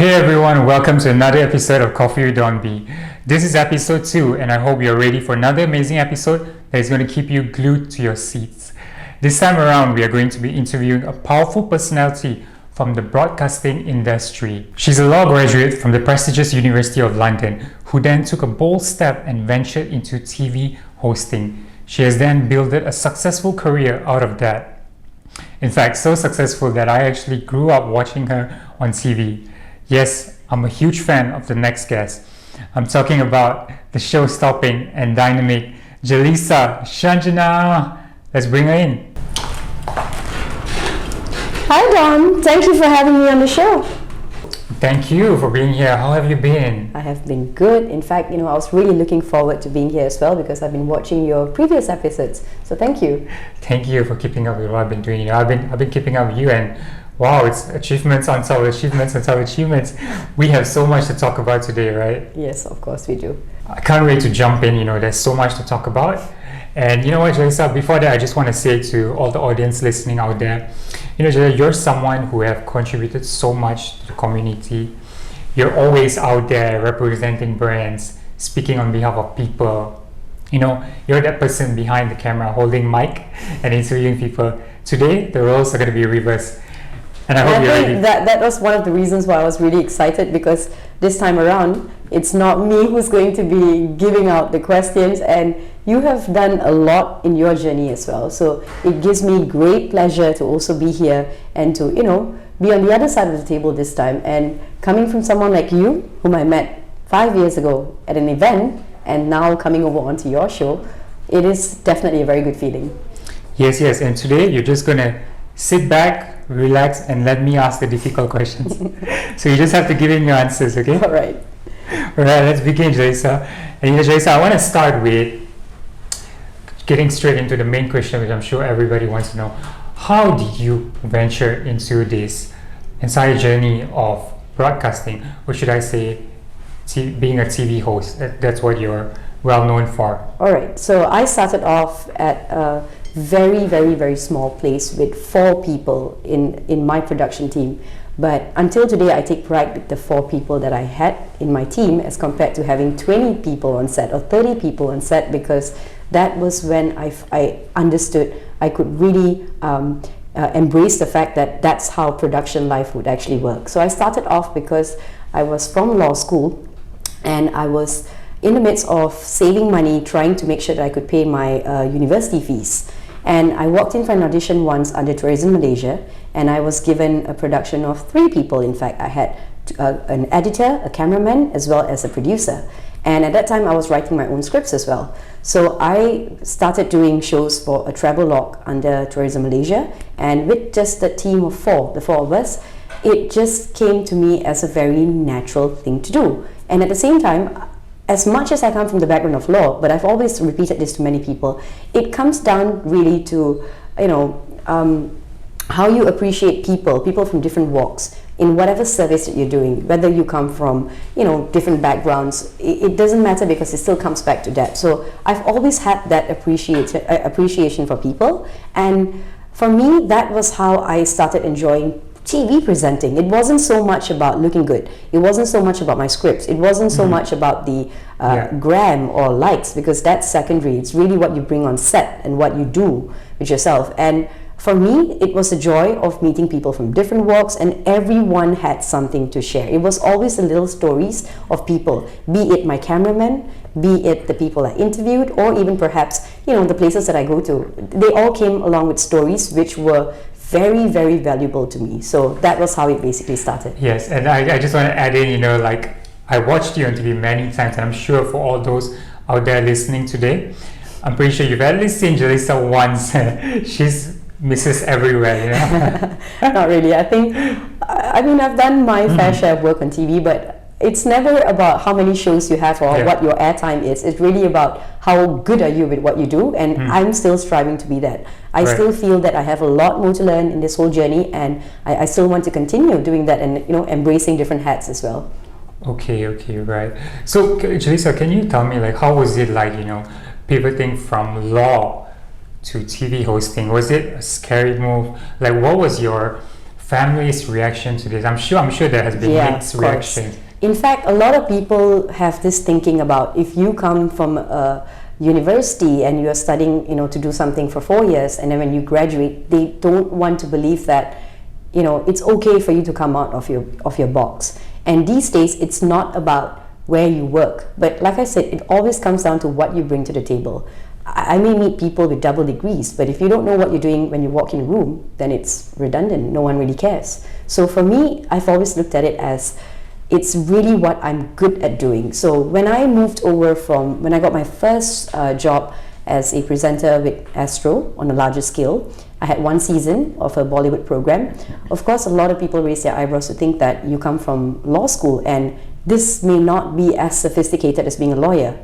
Hey everyone, welcome to another episode of Coffee with Don B. This is episode 2 and I hope you're ready for another amazing episode that is going to keep you glued to your seats. This time around, we are going to be interviewing a powerful personality from the broadcasting industry. She's a law graduate from the prestigious University of London, who then took a bold step and ventured into TV hosting. She has then built a successful career out of that. In fact, so successful that I actually grew up watching her on TV. Yes, I'm a huge fan of the next guest. I'm talking about the show-stopping and dynamic Jelisa Shanjana. Let's bring her in. Hi Don, thank you for having me on the show. Thank you for being here. How have you been? I have been good. In fact, I was really looking forward to being here as well because I've been watching your previous episodes. So thank you. Thank you for keeping up with what I've been doing. I've been keeping up with you, and wow, it's achievements on top of achievements on top of achievements. We have so much to talk about today, right? Yes, of course we do. I can't wait to jump in. There's so much to talk about. And you know what, Jelisa, before that, I just want to say to all the audience listening out there, Jelisa, you're someone who have contributed so much to the community. You're always out there representing brands, speaking on behalf of people. You're that person behind the camera holding mic and interviewing people. Today, the roles are going to be reversed. And I hope you're ready. That was one of the reasons why I was really excited, because this time around, it's not me who's going to be giving out the questions, and you have done a lot in your journey as well. So it gives me great pleasure to also be here and to, be on the other side of the table this time. And coming from someone like you, whom I met 5 years ago at an event, and now coming over onto your show, it is definitely a very good feeling. Yes. And today you're just going to sit back, relax, and let me ask the difficult questions. So you just have to give in your answers, okay? All right, let's begin, Jelisa. And Jelisa, I want to start with getting straight into the main question, which I'm sure everybody wants to know. How did you venture into this entire journey of broadcasting, or should I say being a TV host? That's what you're well known for. All right, so I started off at a very, very, very small place with 4 people in my production team. But until today, I take pride with the 4 people that I had in my team as compared to having 20 people on set or 30 people on set, because that was when I understood I could really embrace the fact that that's how production life would actually work. So I started off because I was from law school and I was in the midst of saving money, trying to make sure that I could pay my university fees. And I walked in for an audition once under Tourism Malaysia, and I was given a production of 3 people. In fact, I had an editor, a cameraman, as well as a producer. And at that time, I was writing my own scripts as well. So I started doing shows for a travel log under Tourism Malaysia, and with just the team of 4, the 4 of us, it just came to me as a very natural thing to do. And at the same time, as much as I come from the background of law, but I've always repeated this to many people, it comes down really to, how you appreciate people from different walks in whatever service that you're doing, whether you come from, different backgrounds, it doesn't matter, because it still comes back to that. So I've always had that appreciation for people, and for me, that was how I started enjoying TV presenting. It wasn't so much about looking good. It wasn't so much about my scripts. It wasn't so much about the gram or likes, because that's secondary. It's really what you bring on set and what you do with yourself. And for me, it was a joy of meeting people from different walks, and everyone had something to share. It was always the little stories of people, be it my cameraman, be it the people I interviewed, or even perhaps, the places that I go to. They all came along with stories which were very, very valuable to me. So that was how it basically started. Yes, and I just want to add in, I watched you on TV many times, and I'm sure for all those out there listening today, I'm pretty sure you've at least seen Jelisa once. She's Mrs. Everywhere, Not really. I've done my fair share of work on TV, but it's never about how many shows you have or what your airtime is. It's really about how good are you with what you do, and I'm still striving to be that. I still feel that I have a lot more to learn in this whole journey, and I still want to continue doing that and embracing different hats as well. Okay, right. So Jelisa, can you tell me how was it like, pivoting from law to TV hosting? Was it a scary move? What was your family's reaction to this? I'm sure there has been mixed of course. reactions. In fact, a lot of people have this thinking about if you come from a university and you're studying, to do something for 4 years, and then when you graduate, they don't want to believe that, it's okay for you to come out of your box. And these days, it's not about where you work, but like I said, it always comes down to what you bring to the table. I may meet people with double degrees, but if you don't know what you're doing when you walk in a room, then it's redundant. No one really cares. So for me, I've always looked at it as it's really what I'm good at doing. So when I moved over when I got my first job as a presenter with Astro on a larger scale, I had 1 season of a Bollywood program. Of course, a lot of people raise their eyebrows to think that you come from law school and this may not be as sophisticated as being a lawyer.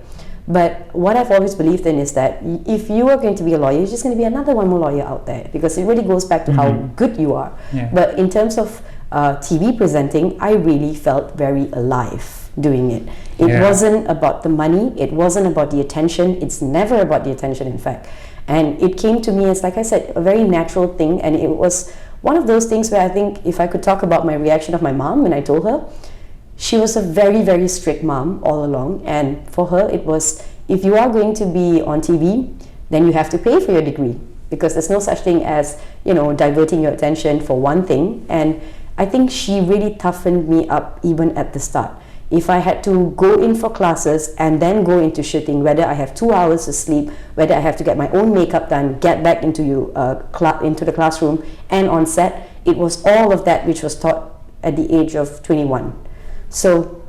But what I've always believed in is that if you are going to be a lawyer, you're just going to be another one more lawyer out there, because it really goes back to how good you are. Yeah. But in terms of TV presenting, I really felt very alive doing it. It wasn't about the money, it wasn't about the attention, it's never about the attention, in fact. And it came to me as, like I said, a very natural thing, and it was one of those things where I think if I could talk about my reaction of my mom when I told her, she was a very, very strict mom all along, and for her it was, if you are going to be on TV, then you have to pay for your degree, because there's no such thing as, diverting your attention for one thing. And I think she really toughened me up even at the start. If I had to go in for classes and then go into shooting, whether I have 2 hours of sleep, whether I have to get my own makeup done, get back into the classroom and on set, it was all of that which was taught at the age of 21. So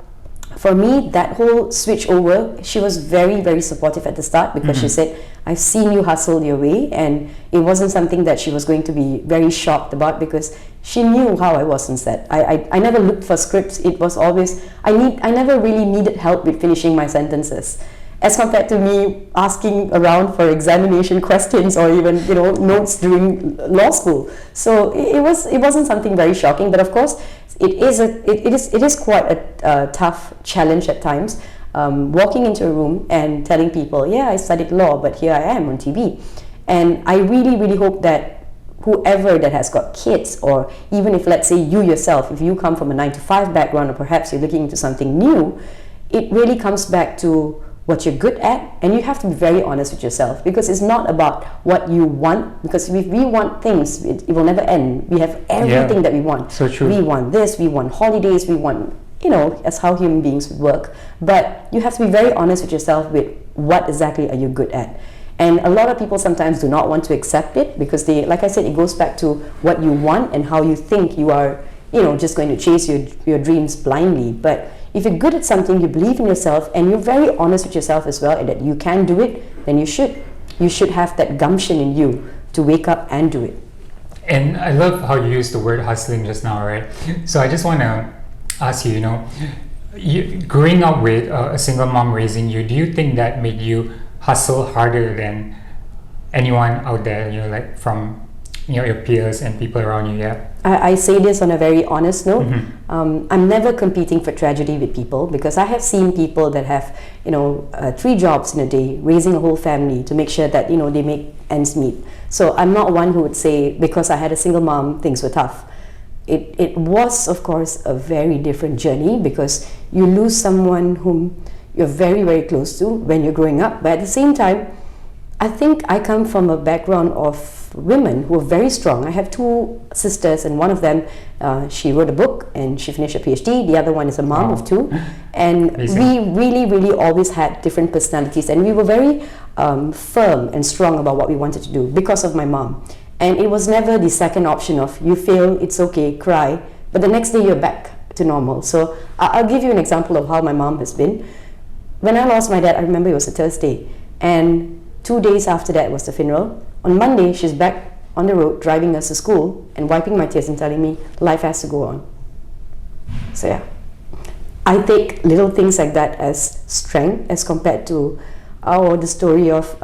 for me, that whole switch over, she was very, very supportive at the start, because she said, I've seen you hustle your way, and it wasn't something that she was going to be very shocked about, because she knew how I was on set. I never looked for scripts. It was always, I never really needed help with finishing my sentences, as compared to me asking around for examination questions or even notes during law school. So it wasn't something very shocking, but of course it is quite a tough challenge at times, walking into a room and telling people, yeah, I studied law, but here I am on TV. And I really, really hope that whoever that has got kids, or even if, let's say, you yourself, if you come from a 9-to-5 background, or perhaps you're looking into something new, it really comes back to what you're good at, and you have to be very honest with yourself, because it's not about what you want, because if we want things, it will never end. We have everything that we want. So true. We want this, we want holidays, we want, as how human beings work. But you have to be very honest with yourself with what exactly are you good at. And a lot of people sometimes do not want to accept it, because they, like I said, it goes back to what you want and how you think you are, just going to chase your dreams blindly. But if you're good at something, you believe in yourself, and you're very honest with yourself as well, and that you can do it, then you should. You should have that gumption in you to wake up and do it. And I love how you used the word hustling just now, right? So I just want to ask you, you growing up with a single mom raising you, do you think that made you hustle harder than anyone out there, like from your peers and people around you? Yeah. I say this on a very honest note. I'm never competing for tragedy with people, because I have seen people that have 3 jobs in a day, raising a whole family to make sure that they make ends meet. So I'm not one who would say, because I had a single mom, things were tough. It was, of course, a very different journey, because you lose someone whom you're very, very close to when you're growing up. But at the same time, I think I come from a background of women who are very strong. I have 2 sisters, and one of them, she wrote a book and she finished a PhD. The other one is a mom of 2. And Amazing. We really, really always had different personalities, and we were very firm and strong about what we wanted to do because of my mom. And it was never the second option of, you fail, it's okay, cry, but the next day you're back to normal. So I'll give you an example of how my mom has been. When I lost my dad, I remember it was a Thursday, and 2 days after that was the funeral. On Monday, she's back on the road driving us to school and wiping my tears and telling me life has to go on. So yeah, I take little things like that as strength, as compared to the story of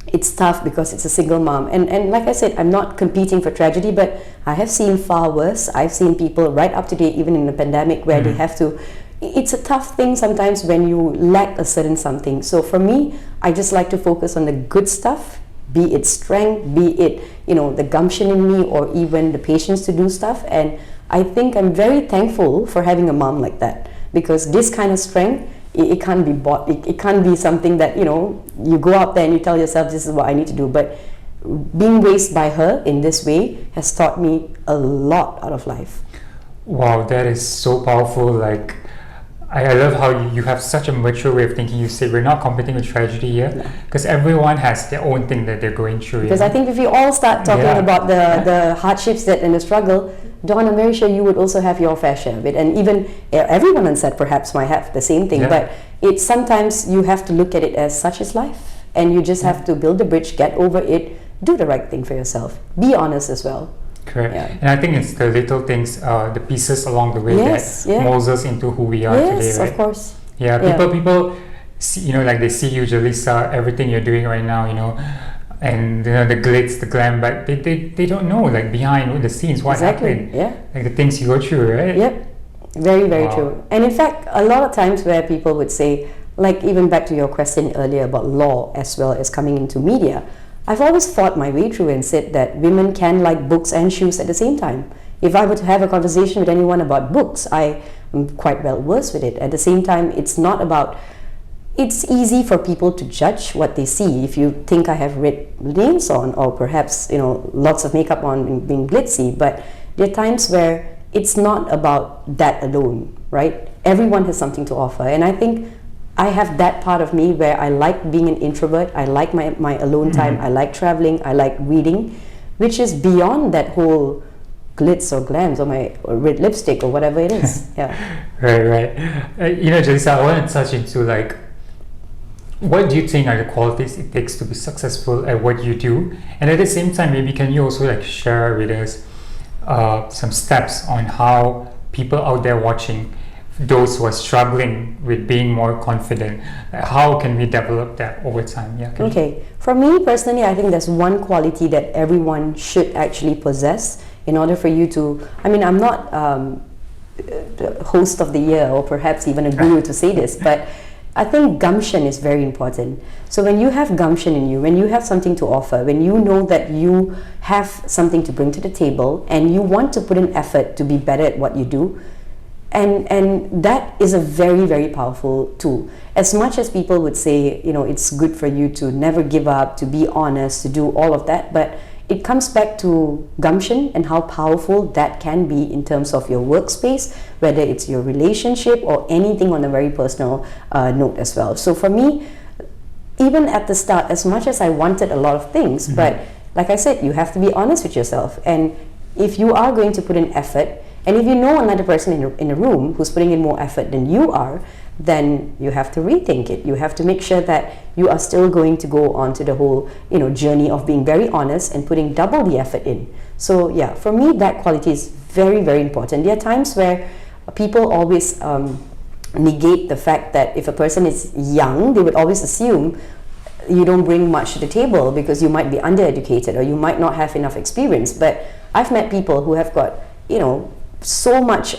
it's tough because it's a single mom. And like I said, I'm not competing for tragedy, but I have seen far worse. I've seen people right up to date, even in the pandemic, where they have to. It's a tough thing sometimes when you lack a certain something. So for me, I just like to focus on the good stuff be it strength, be it, the gumption in me, or even the patience to do stuff. And I think I'm very thankful for having a mom like that, because this kind of strength, it can't be bought. It can't be something that, you go out there and you tell yourself, this is what I need to do. But being raised by her in this way has taught me a lot out of life. Wow, that is so powerful. Like, I love how you have such a mature way of thinking. You say we're not competing with tragedy here, because everyone has their own thing that they're going through. Because I think if we all start talking about the hardships and the struggle, Dawn, I'm very sure you would also have your fair share of it. And even everyone on set perhaps might have the same thing. But it's sometimes you have to look at it as such is life. And you just have to build the bridge, get over it, do the right thing for yourself. Be honest as well. Correct. And I think it's the little things, the pieces along the way that molds us into who we are today, right? Yes, of course. People see, like they see you, Jelisa, everything you're doing right now, and the glitz, the glam, but they don't know, like, behind the scenes what happened. Like the things you go through, right? Yep. Very, very true. And in fact, a lot of times where people would say, like, even back to your question earlier about law as well as coming into media, I've always thought my way through and said that women can like books and shoes at the same time. If I were to have a conversation with anyone about books, I am quite well versed with it. At the same time, it's easy for people to judge what they see. If you think I have red nails on, or perhaps, lots of makeup on and being glitzy, but there are times where it's not about that alone, right? Everyone has something to offer. And I think I have that part of me where I like being an introvert. I like my alone time. I like traveling. I like reading, which is beyond that whole glitz or glams or my red lipstick or whatever it is. Right. Jelisa, I want to touch into, like, what do you think are the qualities it takes to be successful at what you do? And at the same time, maybe can you also, like, share with us some steps on how people out there watching, those who are struggling with being more confident, how can we develop that over time? Okay. For me personally, I think there's one quality that everyone should actually possess in order for you to, I'm not the host of the year or perhaps even a guru to say this, but I think gumption is very important. So when you have gumption in you, when you have something to offer, when you know that you have something to bring to the table and you want to put in effort to be better at what you do, and that is a very, very powerful tool. As much as people would say, it's good for you to never give up, to be honest, to do all of that, but it comes back to gumption and how powerful that can be in terms of your workspace, whether it's your relationship or anything on a very personal note as well. So for me, even at the start, as much as I wanted a lot of things, but like I said, you have to be honest with yourself. And if you are going to put in effort, and if you know another person in a room who's putting in more effort than you are, then you have to rethink it. You have to make sure that you are still going to go on to the whole, journey of being very honest and putting double the effort in. So for me, that quality is very, very important. There are times where people always negate the fact that if a person is young, they would always assume you don't bring much to the table because you might be undereducated or you might not have enough experience. But I've met people who have got, so much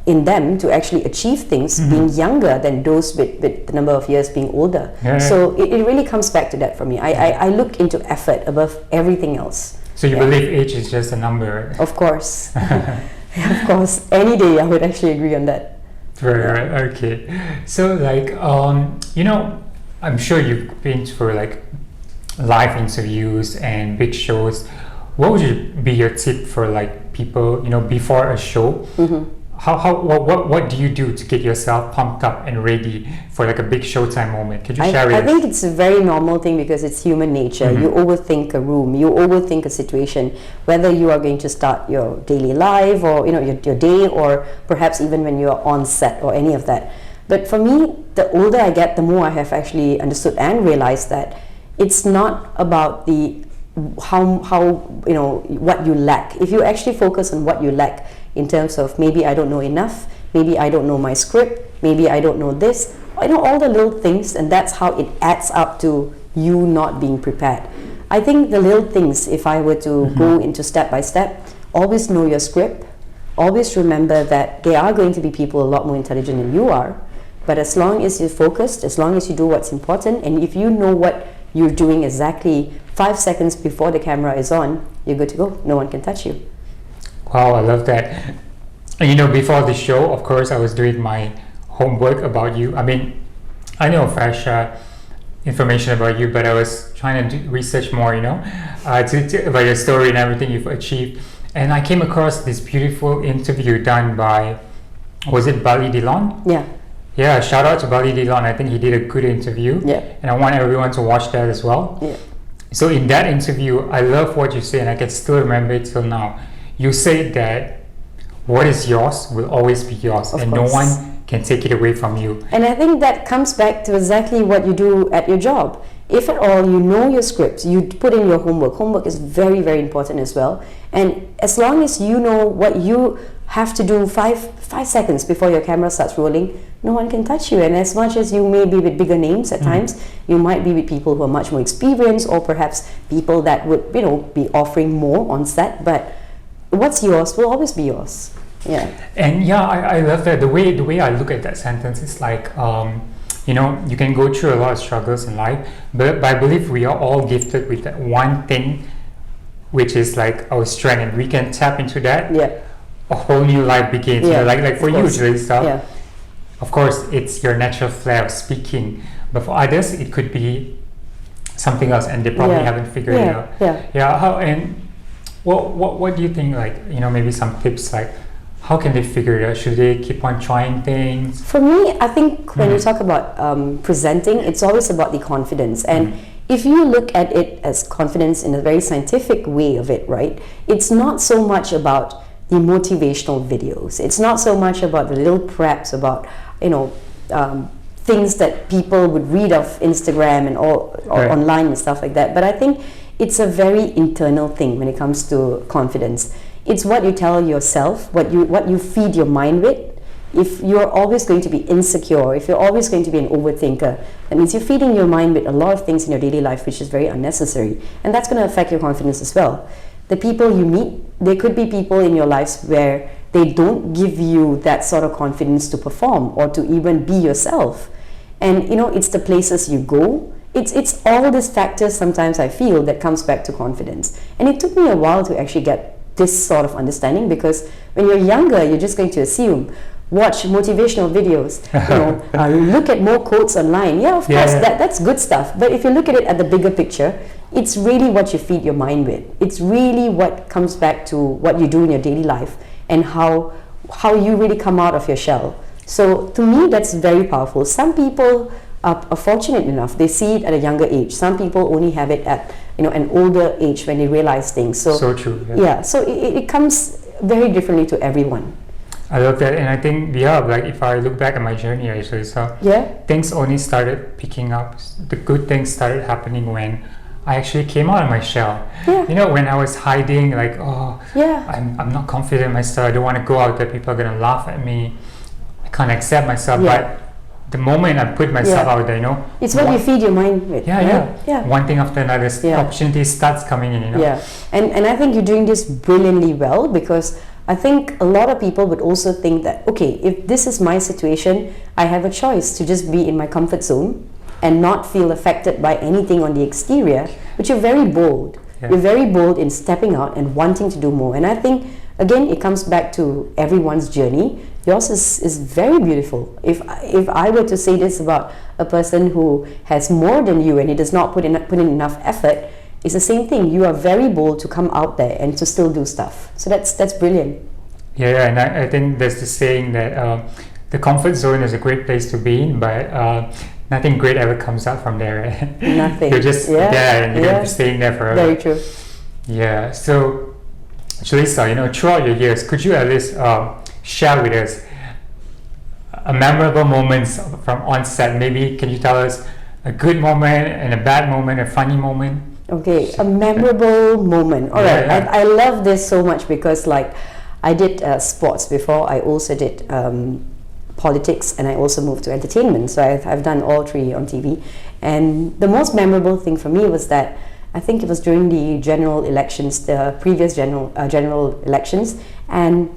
in them to actually achieve things being younger than those with the number of years being older. So it really comes back to that for me. I look into effort above everything else. So you believe age is just a number, right? Of course. Of course. Any day I would actually agree on that. Right. Okay. So, like, I'm sure you've been for, like, live interviews and big shows. What would be your tip for, like, people, before a show? What do you do to get yourself pumped up and ready for, like, a big showtime moment? Could you share with us? I think it's a very normal thing because it's human nature. You overthink a room, you overthink a situation, whether you are going to start your daily life or your day, or perhaps even when you're on set or any of that. But for me, the older I get, the more I have actually understood and realized that it's not about the how what you lack. If you actually focus on what you lack in terms of maybe I don't know enough, maybe I don't know my script, maybe I don't know this, all the little things, and that's how it adds up to you not being prepared. I think the little things, if I were to go into step by step, always know your script, always remember that there are going to be people a lot more intelligent than you are, but as long as you're focused, as long as you do what's important, and if you know what you're doing exactly 5 seconds before the camera is on, you're good to go. No one can touch you. Wow, I love that. And before the show, of course, I was doing my homework about you. I mean, I know fresh information about you, but I was trying to research more, about your story and everything you've achieved. And I came across this beautiful interview done by, was it Bali Dilon? Yeah. Yeah, shout out to Bali Dilon. I think he did a good interview. Yeah. And I want everyone to watch that as well. Yeah. So in that interview, I love what you say, and I can still remember it till now. You said that what is yours will always be yours, Of and course. no one can take it away from you. And I think that comes back to exactly what you do at your job. If at all you know your scripts, you put in your homework. Homework is very, very important as well. And as long as you know what you have to do 5 seconds before your camera starts rolling, no one can touch you. And as much as you may be with bigger names at times, you might be with people who are much more experienced, or perhaps people that would, be offering more on set. But what's yours will always be yours. Yeah. And yeah, I love that. The way I look at that sentence is like, you can go through a lot of struggles in life, but I believe we are all gifted with that one thing, which is like our strength, and we can tap into that. Yeah. A whole new life begins. Yeah, like for you, Jelisa, Yeah. of course, it's your natural flair of speaking, but for others, it could be something else, and they probably haven't figured it out. Yeah. How and what do you think? Like, maybe some tips, like how can they figure it out? Should they keep on trying things? For me, I think when you talk about presenting, it's always about the confidence. And if you look at it as confidence in a very scientific way of it, right? It's not so much about the motivational videos. It's not so much about the little preps about, things that people would read off Instagram and or online and stuff like that. But I think it's a very internal thing when it comes to confidence. It's what you tell yourself, what you feed your mind with. If you're always going to be insecure, if you're always going to be an overthinker, that means you're feeding your mind with a lot of things in your daily life which is very unnecessary. And that's going to affect your confidence as well. The people you meet, there could be people in your lives where they don't give you that sort of confidence to perform or to even be yourself. And it's the places you go. It's all these factors sometimes I feel that comes back to confidence. And it took me a while to actually get this sort of understanding, because when you're younger, you're just going to assume, watch motivational videos, look at more quotes online. Yeah, of course, that's good stuff. But if you look at it at the bigger picture, it's really what you feed your mind with. It's really what comes back to what you do in your daily life and how you really come out of your shell. So to me, that's very powerful. Some people are fortunate enough, they see it at a younger age. Some people only have it at an older age when they realize things. So true. Yeah, so it comes very differently to everyone. I love that, and I think like if I look back at my journey, actually, things only started picking up. The good things started happening when I actually came out of my shell. Yeah. When I was hiding, like, I'm not confident in myself. I don't want to go out there. People are gonna laugh at me. I can't accept myself. But the moment I put myself out there, it's what you feed your mind with. Yeah. One thing after another, opportunity starts coming in. Yeah, and I think you're doing this brilliantly well, because I think a lot of people would also think that, okay, if this is my situation, I have a choice to just be in my comfort zone and not feel affected by anything on the exterior. But you're very bold. Yeah. You're very bold in stepping out and wanting to do more. And I think, again, it comes back to everyone's journey. Yours is very beautiful. If I were to say this about a person who has more than you and he does not put in enough effort, it's the same thing. You are very bold to come out there and to still do stuff. So that's brilliant. Yeah, and I think there's this saying that the comfort zone is a great place to be in, but nothing great ever comes out from there. Right? Nothing. You're just there, and you're going to be staying there forever. Very true. Yeah. So, Jelisa, throughout your years, could you at least share with us a memorable moments from on set? Maybe can you tell us a good moment and a bad moment, a funny moment? Okay, a memorable moment. All right. I love this so much because, like, I did sports before. I also did politics, and I also moved to entertainment. So I've done all three on TV. And the most memorable thing for me was that I think it was during the general elections, the previous general elections, and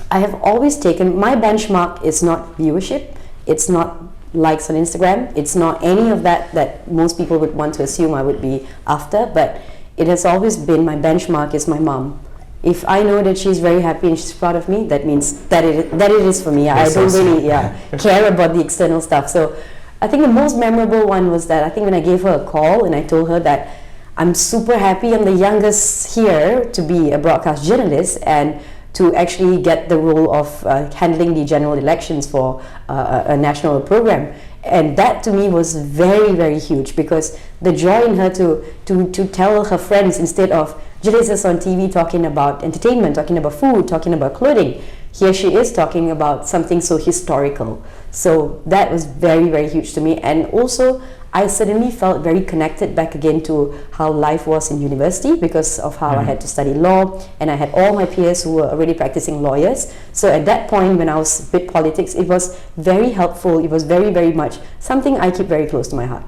I have always taken, my benchmark is not viewership, It's not likes on Instagram. It's not any of that most people would want to assume I would be after. But it has always been my benchmark is my mom. If I know that she's very happy and she's proud of me, that means that it is for me. That's I don't awesome. really care about the external stuff. So I think the most memorable one was that I think when I gave her a call and I told her that I'm super happy I'm the youngest here to be a broadcast journalist and to actually get the role of handling the general elections for a national program. And that to me was very, very huge, because the joy in her to tell her friends, instead of Jelisa's on TV talking about entertainment, talking about food, talking about clothing, here she is talking about something so historical. So that was very, very huge to me. And also I suddenly felt very connected back again to how life was in university, because of how I had to study law, and I had all my peers who were already practicing lawyers. So at that point when I was with politics, it was very helpful. It was very, very much something I keep very close to my heart.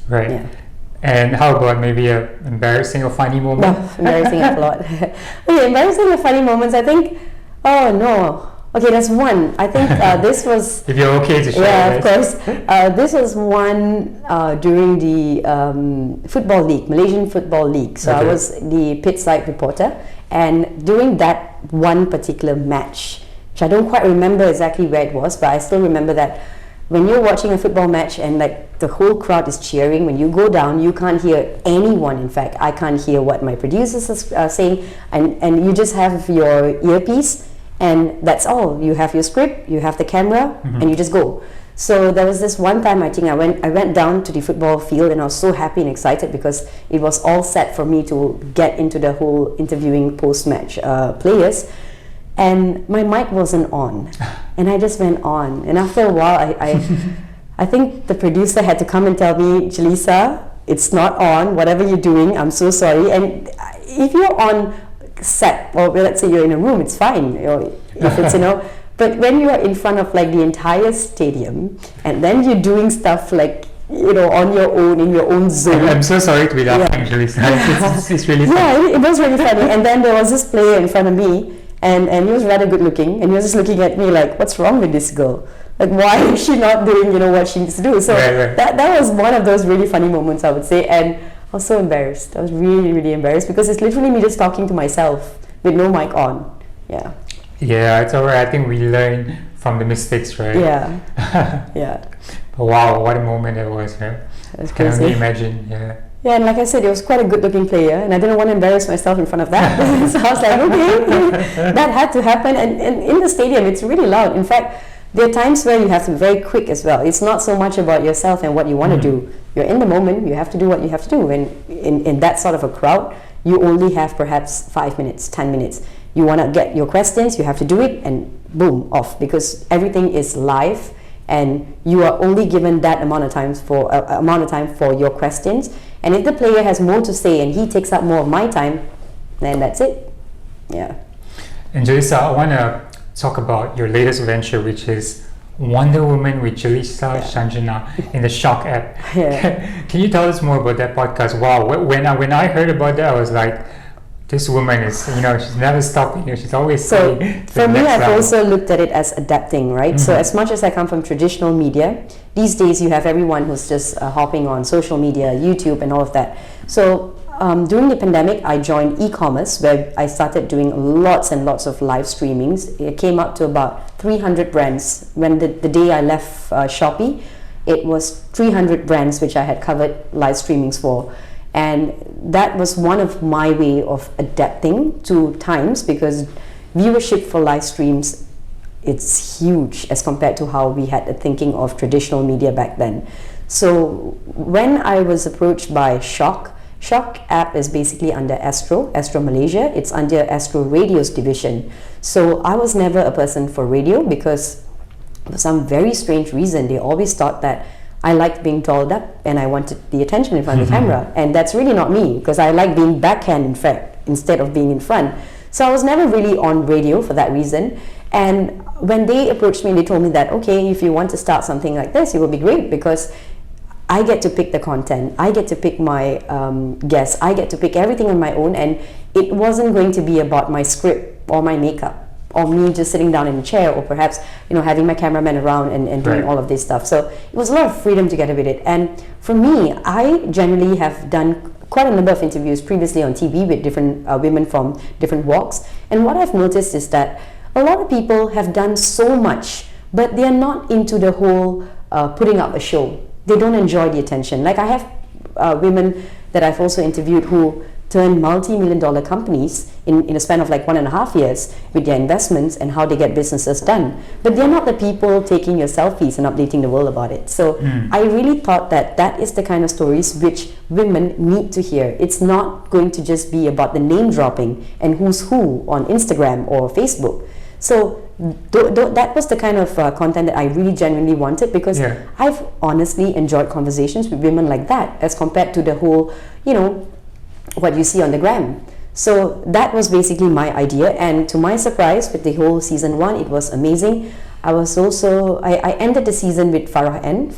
Right. Yeah. And how about maybe an embarrassing or funny moment? No, embarrassing a lot. Okay, embarrassing or funny moments, I think, oh no. Okay, there's one. I think this was... If you're okay to share. Yeah, it, of course. This was one during the Football League, Malaysian Football League. So I Okay. was the pit side reporter, and during that one particular match, which I don't quite remember exactly where it was, but I still remember that when you're watching a football match and like the whole crowd is cheering, when you go down, you can't hear anyone. In fact, I can't hear what my producers are saying, and you just have your earpiece, and that's all. You have your script, you have the camera, and you just go. So there was this one time, I think I went down to the football field, and I was so happy and excited because it was all set for me to get into the whole interviewing post-match players. And my mic wasn't on, and I just went on. And after a while, I think the producer had to come and tell me, Jelisa, it's not on. Whatever you're doing, I'm so sorry. And if you're on set, or let's say you're in a room, it's fine. If it's but when you are in front of like the entire stadium, and then you're doing stuff like on your own in your own zone. I'm so sorry to be laughing, actually. It's really funny. Yeah, it was really funny. And then there was this player in front of me. And he was rather good looking, and he was just looking at me like, what's wrong with this girl? Like, why is she not doing what she needs to do? So Right. that was one of those really funny moments, I would say. And I was so embarrassed. I was really, really embarrassed, because it's literally me just talking to myself with no mic on. Yeah. Yeah, it's alright. I think we learn from the mistakes, right? Yeah. Yeah. But wow, what a moment it was, right? That's Can crazy. only imagine, yeah. Yeah, and like I said, he was quite a good-looking player, and I didn't want to embarrass myself in front of that. So I was like, okay, that had to happen. And in the stadium, it's really loud. In fact, there are times where you have to be very quick as well. It's not so much about yourself and what you want to do. You're in the moment, you have to do what you have to do. And in that sort of a crowd, you only have perhaps 5 minutes, 10 minutes. You want to get your questions, you have to do it, and boom, off. Because everything is live, and you are only given that amount of time for your questions. And if the player has more to say and he takes up more of my time, then that's it. Yeah. And Jelisa, I want to talk about your latest venture, which is Wonder Woman with Jelisa Shanjana in the Shock app. Yeah. Can you tell us more about that podcast? Wow, when I heard about that, I was like, this woman is, she's never stopping. She's always So saying, for me, I've also looked at it as adapting, right? So as much as I come from traditional media, these days you have everyone who's just hopping on social media, YouTube and all of that. So during the pandemic, I joined e-commerce, where I started doing lots and lots of live streamings. It came up to about 300 brands. When the day I left Shopee, it was 300 brands which I had covered live streamings for. And that was one of my way of adapting to times, because viewership for live streams, it's huge as compared to how we had the thinking of traditional media back then. So when I was approached by Shock app is basically under Astro Malaysia. It's under Astro Radio's division. So I was never a person for radio, because for some very strange reason, they always thought that I liked being dolled up and I wanted the attention in front of the camera. And that's really not me, because I like being backhand, in fact, instead of being in front. So I was never really on radio for that reason. And when they approached me, they told me that, okay, if you want to start something like this, it would be great, because I get to pick the content, I get to pick my guests, I get to pick everything on my own, and it wasn't going to be about my script or my makeup or me just sitting down in a chair, or perhaps having my cameraman around and doing Right. all of this stuff. So it was a lot of freedom together with it. And for me, I generally have done quite a number of interviews previously on TV with different women from different walks, and what I've noticed is that a lot of people have done so much, but they are not into the whole putting up a show. They don't enjoy the attention. Like I have women that I've also interviewed who turn multi-million-dollar companies in a span of like 1.5 years with their investments and how they get businesses done. But they're not the people taking your selfies and updating the world about it. So I really thought that that is the kind of stories which women need to hear. It's not going to just be about the name dropping and who's who on Instagram or Facebook. So that was the kind of content that I really genuinely wanted, because I've honestly enjoyed conversations with women like that as compared to the whole, what you see on the gram. So that was basically my idea, and to my surprise, with the whole season 1, it was amazing. I ended the season with Farah N,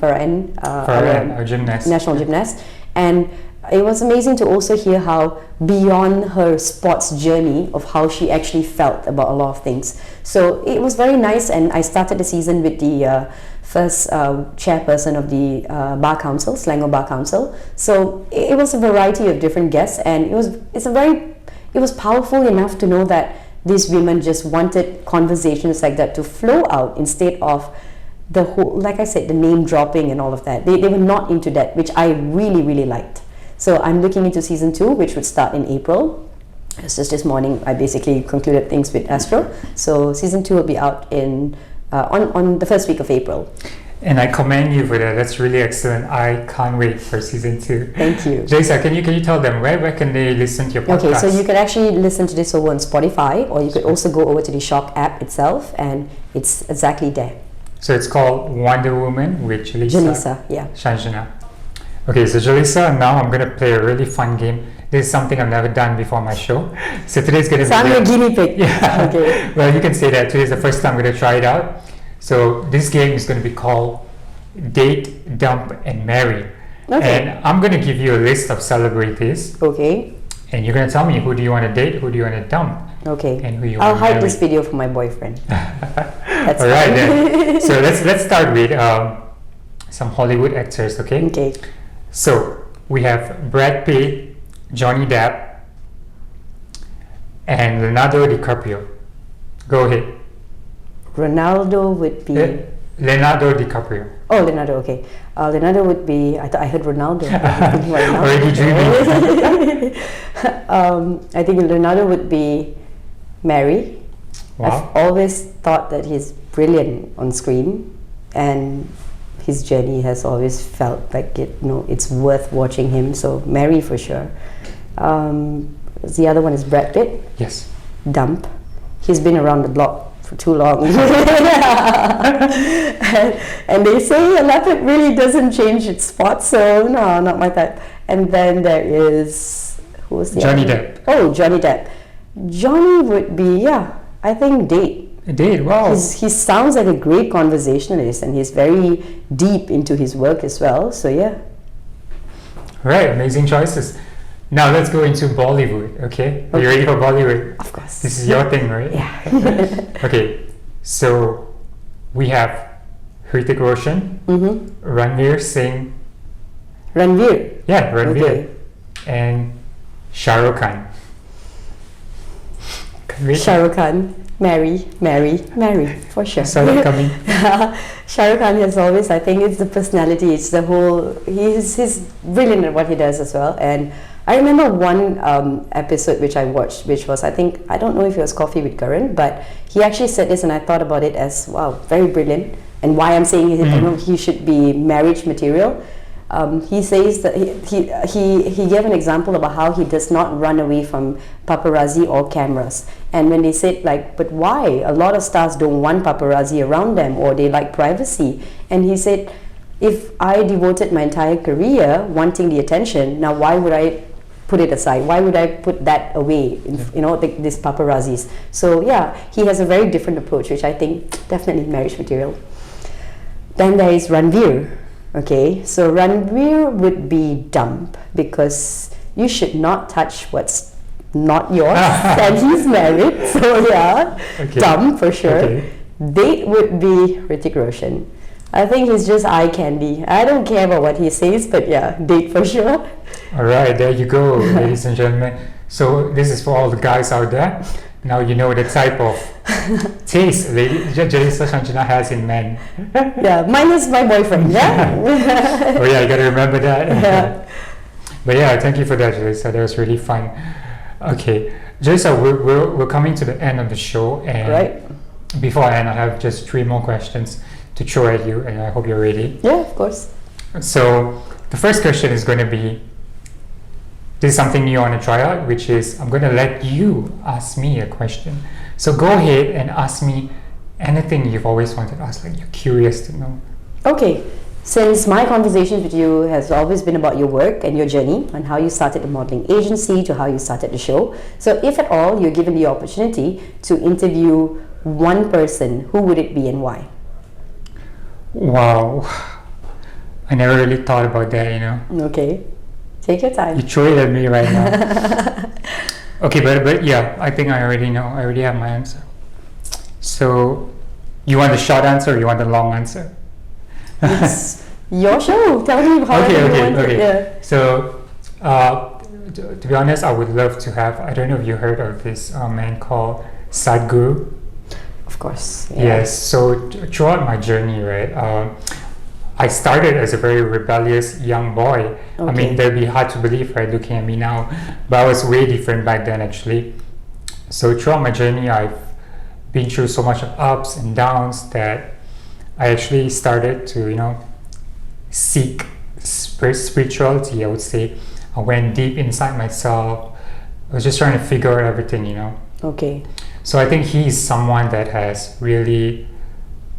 our gymnast, national gymnast, and it was amazing to also hear how beyond her sports journey of how she actually felt about a lot of things. So it was very nice, and I started the season with the first chairperson of the Bar Council, Selangor Bar Council. So it was a variety of different guests, and it was powerful enough to know that these women just wanted conversations like that to flow out instead of the whole, like I said, the name dropping and all of that. They were not into that, which I really, really liked. So I'm looking into season 2, which would start in April. It's just this morning I basically concluded things with Astro. So season 2 will be out in on the first week of April. And I commend you for that. That's really excellent. I can't wait for season 2. Thank you. Jelisa, can you tell them where can they listen to your podcast? Okay, so you can actually listen to this over on Spotify, or you could also go over to the Shock app itself, and it's exactly there. So it's called Wonder Woman with Jelisa, yeah. Shanjana. Okay, so Jelisa, now I'm going to play a really fun game. This is something I've never done before my show. So today's going to be... So I'm your guinea pig. Yeah. Okay. Well, you can say that. Today's the first time I'm going to try it out. So this game is going to be called Date, Dump and Marry. Okay. And I'm going to give you a list of celebrities. Okay. And you're going to tell me who do you want to date, who do you want to dump, Okay. and who you I'll want to hide marry. this video for my boyfriend. That's All right fine. then. So let's start with some Hollywood actors, okay? Okay. So we have Brad Pitt, Johnny Depp, and Leonardo DiCaprio. Go ahead. Ronaldo would be... Leonardo DiCaprio. Oh, Leonardo, okay. Leonardo would be... I thought I heard Ronaldo. Already dreaming. I think Leonardo would be Mary. Wow. I've always thought that he's brilliant on screen, and his journey has always felt like it's worth watching him. So Mary for sure. The other one is Brad Pitt. Yes. Dump. He's been around the block for too long. and they say a leopard really doesn't change its spots, so no, not my type. And then there is... who was the Johnny other? Depp. Oh, Johnny Depp. Johnny would be, I think date. Date, wow. He sounds like a great conversationalist, and he's very deep into his work as well, so yeah. Right, amazing choices. Now let's go into Bollywood, okay? Are you ready for Bollywood? Of course. This is your thing, right? Yeah. Okay, so we have Hrithik Roshan, Ranveer Singh. Ranveer. Yeah, Ranveer. Okay. And Shah Rukh Khan. Shah Rukh Khan. Mary, for sure. Saw that coming. Shah Rukh Khan has always, I think it's the personality, it's the whole, he's brilliant at what he does as well. And I remember one episode which I watched, which was, I don't know if it was Coffee with Karan, but he actually said this, and I thought about it as, wow, very brilliant. And why I'm saying it, I know he should be marriage material. He says that he gave an example about how he does not run away from paparazzi or cameras. And when they said but why? A lot of stars don't want paparazzi around them, or they like privacy. And he said, if I devoted my entire career wanting the attention, now why would I put it aside? Why would I put that away? These paparazzis. So yeah, he has a very different approach, which I think definitely marriage material. Then there is Ranveer. Okay, so Ranveer would be dump, because you should not touch what's not yours, and he's married, so yeah, Okay. dumb for sure. Okay. Date would be Hrithik Roshan. I think he's just eye candy. I don't care about what he says, but yeah, date for sure. All right, there you go, ladies and gentlemen. So this is for all the guys out there. Now you know the type of taste Jelisa Shanjana has in men. Yeah, minus my boyfriend, yeah? Oh yeah, you gotta remember that. Yeah. But yeah, thank you for that, Jelisa. That was really fun. Okay, Jelisa, we're coming to the end of the show, and Right. before I end, I have just 3 more questions to throw at you, and I hope you're ready. Yeah, of course. So the first question is going to be, this is something new I want to try out, which is I'm going to let you ask me a question. So go ahead and ask me anything you've always wanted to ask, like you're curious to know. Okay, since my conversation with you has always been about your work and your journey and how you started the modeling agency to how you started the show, so if at all you're given the opportunity to interview one person, who would it be and why? Wow, I never really thought about that, you know. Okay, take your You time. throw it at me right now. Okay, but yeah, I think I already know. I already have my answer. So, you want the short answer or you want the long answer? It's your show. Tell me how you want it. Yeah. So, to be honest, I would love to have, I don't know if you heard of this man called Sadhguru. Of course. Yeah. Yes, so throughout my journey, right, I started as a very rebellious young boy. I Okay. mean, that'd be hard to believe, right, looking at me now, but I was way different back then, actually. So throughout my journey, I've been through so much of ups and downs that I actually started to, you know, seek spirituality, I would say. I went deep inside myself. I was just trying to figure out everything, you know. Okay. So I think he is someone that has really,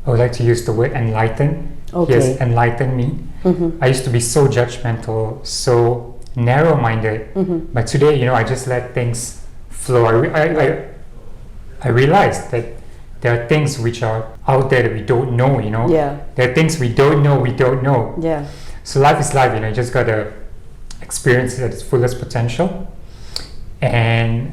I would like to use the word enlightened. He has Okay. enlightened me. Mm-hmm. I used to be so judgmental, so narrow-minded, Mm-hmm. but today, you know, I just let things flow. I realized that there are things which are out there that we don't know, you know. Yeah. There are things we don't know. Yeah. So life is life, you know, you just gotta experience it at its fullest potential. And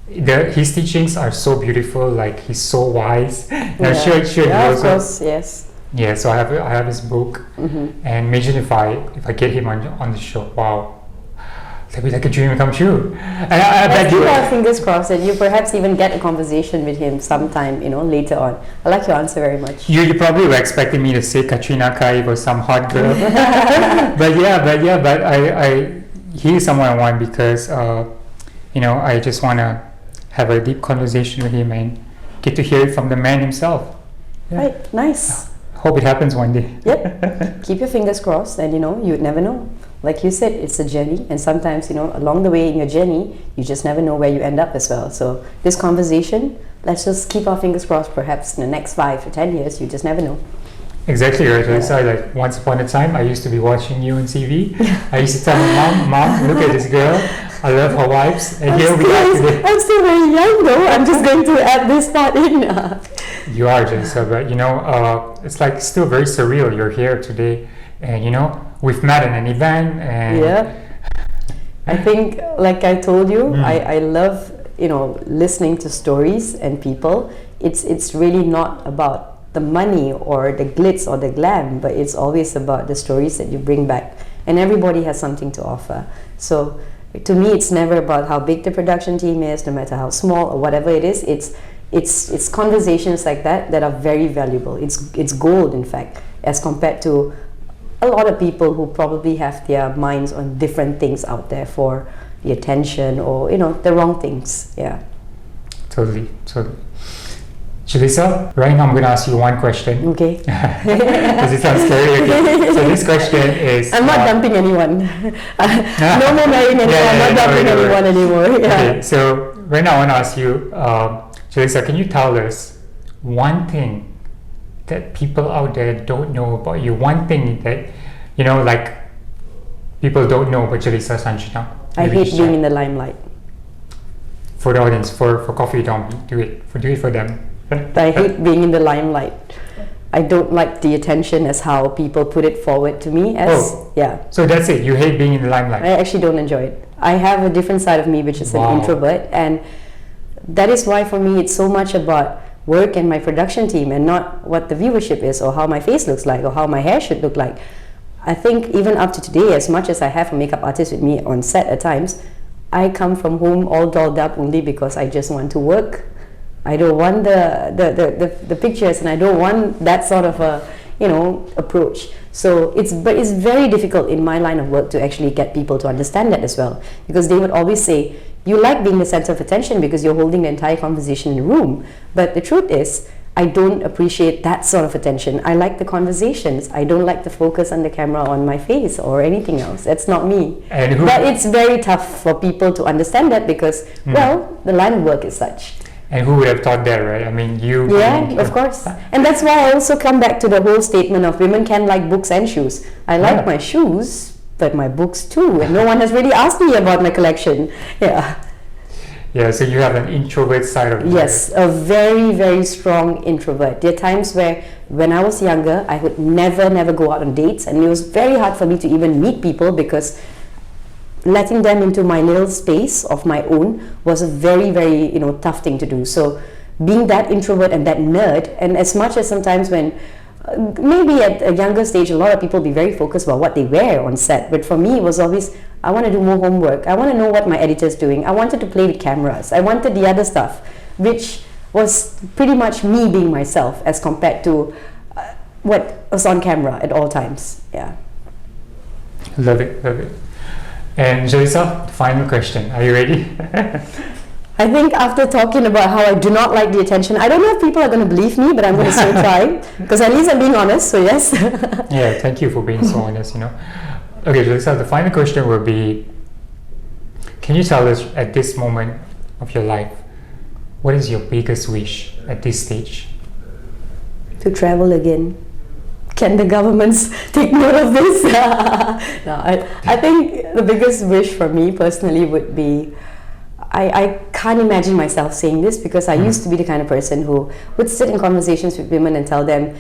his teachings are so beautiful, like he's so wise. And I'm sure Yeah, he of also, course. Yes. yeah, so I have his book, Mm-hmm. and imagine if I get him on the show. Wow, that'd be like a dream come true. And I bet Let's you. keep our fingers crossed that you perhaps even get a conversation with him sometime, later on. I like your answer very much. You probably were expecting me to say Katrina Kaif or some hot girl, but he is someone I want because I just want to have a deep conversation with him and get to hear it from the man himself. Yeah. Right. Nice. Hope it happens one day. Yep. Keep your fingers crossed, and you'd never know. Like you said, it's a journey, and sometimes along the way in your journey, you just never know where you end up as well. So this conversation, let's just keep our fingers crossed. Perhaps in the next 5 to 10 years, you just never know. Exactly right. So like once upon a time, I used to be watching you on TV. I used to tell my mom, look at this girl. I love her vibes. And here we are today. I'm still very young though. I'm just going to add this part in. You are, Jelisa, but it's like still very surreal. You're here today, and we've met at an event. And Yeah. I think, like I told you, Mm. I love listening to stories and people. It's really not about the money or the glitz or the glam, but it's always about the stories that you bring back, and everybody has something to offer. So to me, it's never about how big the production team is, no matter how small or whatever it is. It's conversations like that are very valuable. It's gold, in fact, as compared to a lot of people who probably have their minds on different things out there for the attention or the wrong things. Yeah. Totally. Jelisa, right now I'm going to ask you one question. Okay. Does it sound scary? Okay. So this question is... I'm not dumping anyone. No more marrying anyone. Yeah, I'm not dumping right. anyone anymore. Yeah. Okay, so right now I want to ask you, Jelisa, can you tell us one thing that people out there don't know about you? One thing that, like people don't know about Jelisa Shanjana. I Maybe hate just being share. in the limelight. For the audience, for Coffee Don't do it for them. I hate being in the limelight. I don't like the attention as how people put it forward to me as. Oh. Yeah. So that's it. You hate being in the limelight. I actually don't enjoy it. I have a different side of me, which is Wow. an introvert, and that is why for me it's so much about work and my production team and not what the viewership is or how my face looks like or how my hair should look like. I think even up to today, as much as I have a makeup artist with me on set at times, I come from home all dolled up only because I just want to work. I don't want the pictures, and I don't want that sort of a approach. So it's very difficult in my line of work to actually get people to understand that as well, because they would always say, you like being the center of attention because you're holding the entire conversation in the room. But the truth is, I don't appreciate that sort of attention. I like the conversations. I don't like the focus on the camera on my face or anything else. That's not me. But it's very tough for people to understand that because, well, the line of work is such. And who would have thought that, right? I mean, you... Yeah, of course. And that's why I also come back to the whole statement of women can like books and shoes. I like my shoes, but my books too. And no one has really asked me about my collection. Yeah. Yeah, so you have an introvert side of you. Yes, a very, very strong introvert. There are times where, when I was younger, I would never go out on dates, and it was very hard for me to even meet people because letting them into my little space of my own was a very, very tough thing to do. So being that introvert and that nerd, and as much as sometimes when maybe at a younger stage a lot of people be very focused about what they wear on set, but for me it was always, I want to do more homework, I want to know what my editor's doing, I wanted to play with cameras, I wanted the other stuff, which was pretty much me being myself as compared to what was on camera at all times. Yeah. Love it, love it. And Jelisa, final question. Are you ready? I think after talking about how I do not like the attention, I don't know if people are going to believe me, but I'm going to still try because at least I'm being honest, so yes. Yeah, thank you for being so honest, Okay, Jelisa, the final question will be, can you tell us at this moment of your life, what is your biggest wish at this stage? To travel again. Can the governments take note of this? No, I think the biggest wish for me personally would be, I can't imagine myself saying this because I used to be the kind of person who would sit in conversations with women and tell them,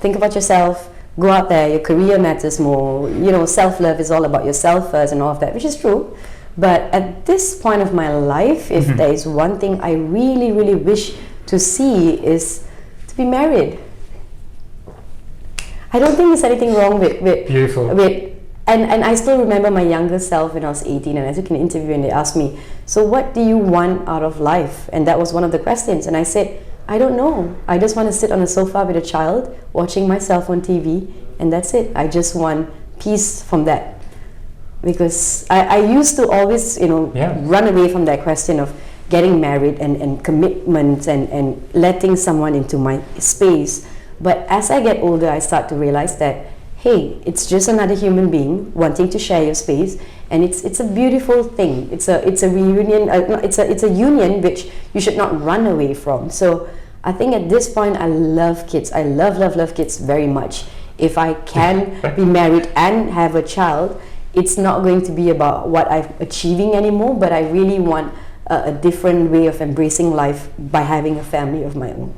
think about yourself, go out there, your career matters more, self-love is all about yourself first and all of that, which is true. But at this point of my life, if there is one thing I really, really wish to see is to be married. I don't think there's anything wrong with Beautiful. And I still remember my younger self when I was 18 and I took an interview and they asked me, so what do you want out of life? And that was one of the questions. And I said, I don't know. I just want to sit on a sofa with a child, watching myself on TV, and that's it. I just want peace from that. Because I used to always, run away from that question of getting married and commitment and letting someone into my space. But as I get older, I start to realize that, hey, it's just another human being wanting to share your space, and it's a beautiful thing. It's a reunion. It's a union which you should not run away from. So I think at this point, I love kids. I love kids very much. If I can be married and have a child, it's not going to be about what I'm achieving anymore. But I really want a different way of embracing life by having a family of my own.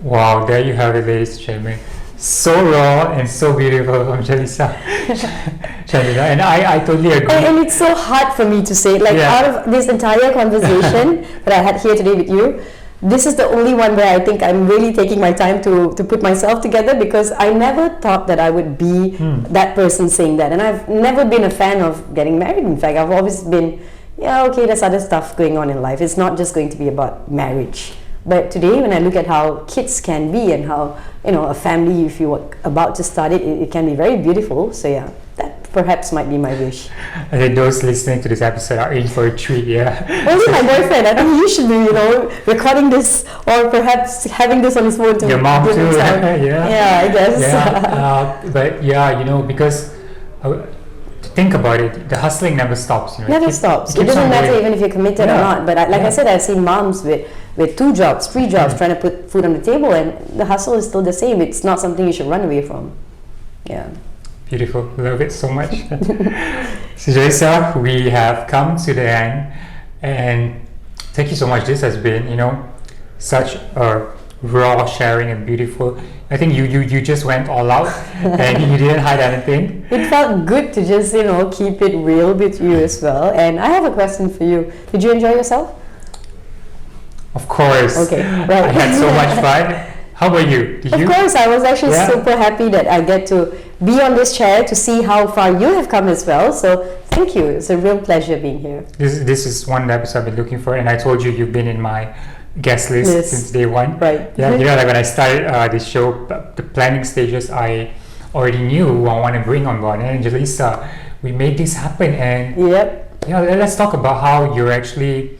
Wow, there you have it, ladies and gentlemen. So raw and so beautiful from Jelisa Shanjana, and I totally agree. And it's so hard for me to say, out of this entire conversation that I had here today with you, this is the only one where I think I'm really taking my time to put myself together, because I never thought that I would be that person saying that. And I've never been a fan of getting married. In fact, I've always been, okay, there's other stuff going on in life. It's not just going to be about marriage. But today, when I look at how kids can be and how, a family, if you were about to start it can be very beautiful. So yeah, that perhaps might be my wish. I think those listening to this episode are in for a treat, Only my boyfriend. I think he should be, recording this or perhaps having this on his phone to your mom too. Yeah, I guess. But because to think about it, the hustling never stops. Never stops. It doesn't matter even if you're committed or not. But I said, I've seen moms with 2 jobs, 3 jobs, trying to put food on the table, and the hustle is still the same. It's not something you should run away from. Yeah. Beautiful. Love it so much. So Jelisa, we have come to the end, and thank you so much. This has been, such a raw sharing and beautiful. I think you just went all out and you didn't hide anything. It felt good to just, keep it real with you as well. And I have a question for you. Did you enjoy yourself? Of course. Okay, right. I had so much fun. How about you? Did Of you? course, I was actually Yeah. super happy that I get to be on this chair to see how far you have come as well. So thank you. It's a real pleasure being here. This is one episode I've been looking for, and I told you you've been in my guest list Yes. since day one. Right. Yeah, like when I started this show, the planning stages, I already knew who I want to bring on board. And Jelisa, we made this happen, and Yep. let's talk about how you're actually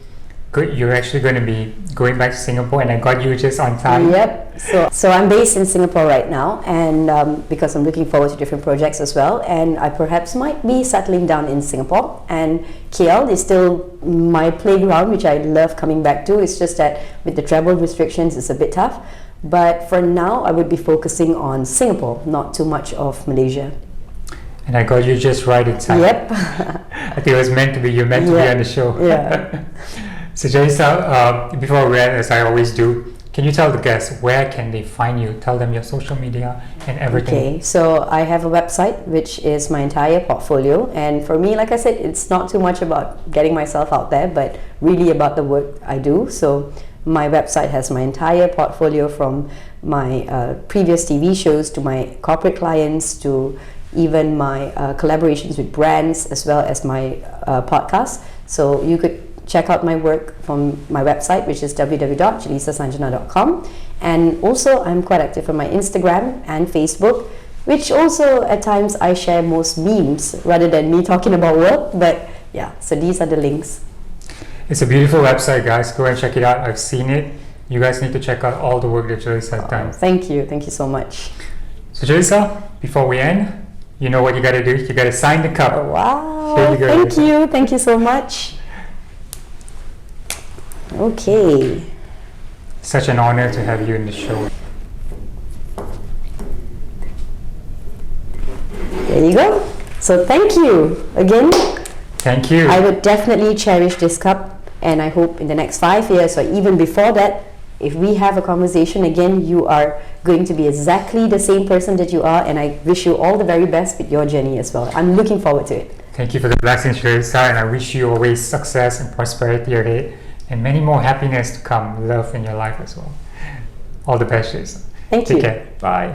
going to be going back to Singapore, and I got you just on time. Yep. So I'm based in Singapore right now, and because I'm looking forward to different projects as well, and I perhaps might be settling down in Singapore. And KL is still my playground, which I love coming back to. It's just that with the travel restrictions, it's a bit tough. But for now, I would be focusing on Singapore, not too much of Malaysia. And I got you just right in time. Yep. I think it was meant to be. You're meant to be on the show. Yeah. So Jelisa, before we end, as I always do, can you tell the guests where can they find you? Tell them your social media and everything. Okay, so I have a website which is my entire portfolio, and for me, like I said, it's not too much about getting myself out there, but really about the work I do. So my website has my entire portfolio, from my previous TV shows to my corporate clients to even my collaborations with brands, as well as my podcast. So you could check out my work from my website, which is www.jelisasanjana.com. And also, I'm quite active on my Instagram and Facebook, which also at times I share most memes rather than me talking about work. But yeah, so these are the links. It's a beautiful website, guys. Go and check it out. I've seen it. You guys need to check out all the work that Jelisa has done. Thank you so much. So Jelisa, before we end, you know what you got to do. You got to sign the cup. Wow, Here you go, thank you so much. Okay. Such an honor to have you in the show. There you go. So thank you again. Thank you. I would definitely cherish this cup, and I hope in the next 5 years or even before that, if we have a conversation again, you are going to be exactly the same person that you are, and I wish you all the very best with your journey as well. I'm looking forward to it. Thank you for the blessings, Jelisa, and I wish you always success and prosperity ahead, and many more happiness to come, love in your life as well. All the best, Jelisa. Thank Take you. care. Bye.